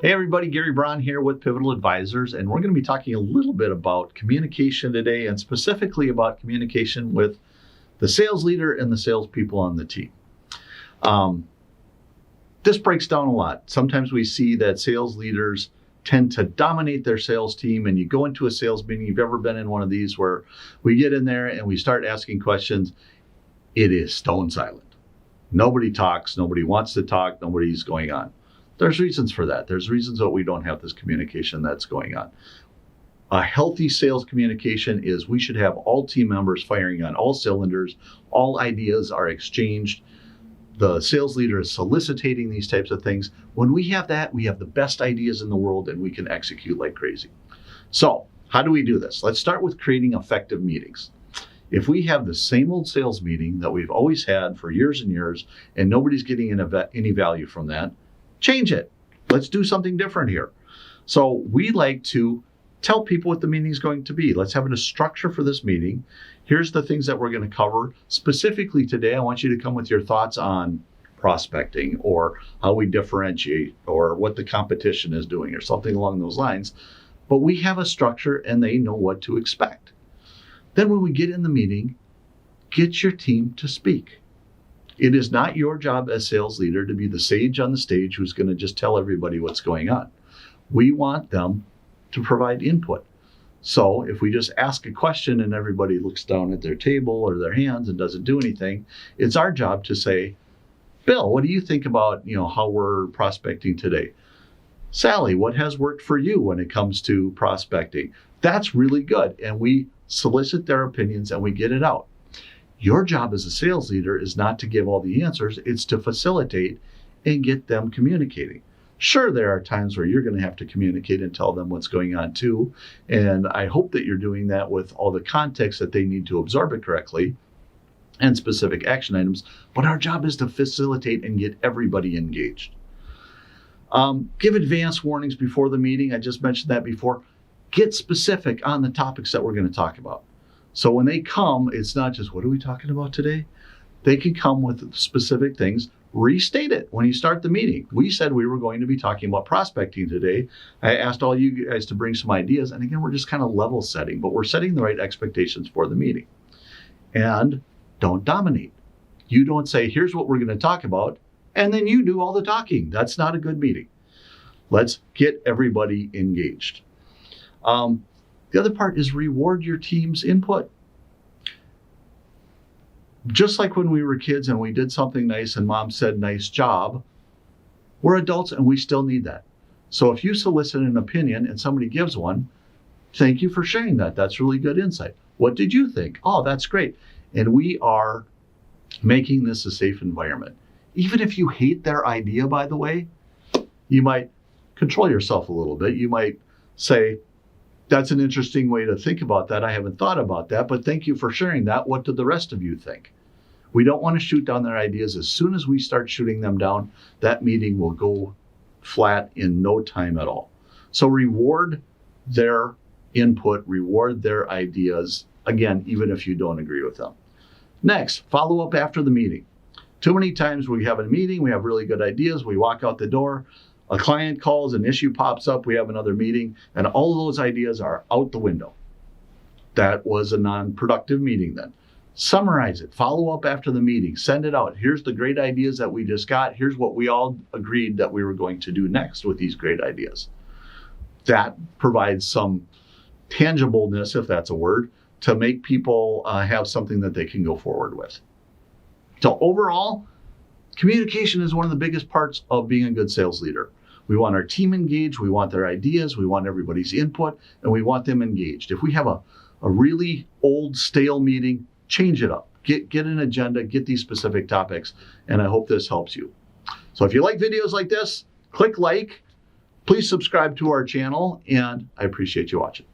Hey everybody, Gary Braun here with Pivotal Advisors, and we're going to be talking a little bit about communication today, and specifically about communication with the sales leader and the salespeople on the team. This breaks down a lot. Sometimes we see that sales leaders tend to dominate their sales team, and you go into a sales meeting, you've ever been in one of these where we get in there and we start asking questions, it is stone silent. Nobody talks, nobody wants to talk, nobody's going on. There's reasons for that. There's reasons that we don't have this communication that's going on. A healthy sales communication is we should have all team members firing on all cylinders. All ideas are exchanged. The sales leader is soliciting these types of things. When we have that, we have the best ideas in the world and we can execute like crazy. So how do we do this? Let's start with creating effective meetings. If we have the same old sales meeting that we've always had for years and years and nobody's getting any value from that, change it. Let's do something different here. So we like to tell people what the meeting is going to be. Let's have a structure for this meeting. Here's the things that we're going to cover. Specifically today, I want you to come with your thoughts on prospecting or how we differentiate or what the competition is doing or something along those lines. But we have a structure and they know what to expect. Then when we get in the meeting, get your team to speak. It is not your job as sales leader to be the sage on the stage who's going to just tell everybody what's going on. We want them to provide input. So if we just ask a question and everybody looks down at their table or their hands and doesn't do anything, it's our job to say, Bill, what do you think about, how we're prospecting today? Sally, what has worked for you when it comes to prospecting? That's really good. And we solicit their opinions and we get it out. Your job as a sales leader is not to give all the answers, it's to facilitate and get them communicating. Sure, there are times where you're going to have to communicate and tell them what's going on too. And I hope that you're doing that with all the context that they need to absorb it correctly and specific action items. But our job is to facilitate and get everybody engaged. Give advance warnings before the meeting. I just mentioned that before. Get specific on the topics that we're going to talk about. So when they come, it's not just, what are we talking about today? They can come with specific things. Restate it when you start the meeting. We said we were going to be talking about prospecting today. I asked all you guys to bring some ideas. And again, we're just kind of level setting, but we're setting the right expectations for the meeting. And don't dominate. You don't say, here's what we're going to talk about, and then you do all the talking. That's not a good meeting. Let's get everybody engaged. The other part is reward your team's input. Just like when we were kids and we did something nice and mom said, nice job, we're adults and we still need that. So if you solicit an opinion and somebody gives one, thank you for sharing that. That's really good insight. What did you think? Oh, that's great. And we are making this a safe environment. Even if you hate their idea, by the way, you might control yourself a little bit. You might say, that's an interesting way to think about that. I haven't thought about that, but thank you for sharing that. What do the rest of you think? We don't want to shoot down their ideas. As soon as we start shooting them down, that meeting will go flat in no time at all. So reward their input, reward their ideas, again, even if you don't agree with them. Next, follow up after the meeting. Too many times we have a meeting, we have really good ideas, we walk out the door, a client calls, an issue pops up, we have another meeting, and all of those ideas are out the window. That was a non-productive meeting then. Summarize it, follow up after the meeting, send it out. Here's the great ideas that we just got. Here's what we all agreed that we were going to do next with these great ideas. That provides some tangibleness, if that's a word, to make people have something that they can go forward with. So overall, communication is one of the biggest parts of being a good sales leader. We want our team engaged, we want their ideas, we want everybody's input, and we want them engaged. If we have a really old, stale meeting, change it up. Get an agenda, get these specific topics, and I hope this helps you. So if you like videos like this, click like, please subscribe to our channel, and I appreciate you watching.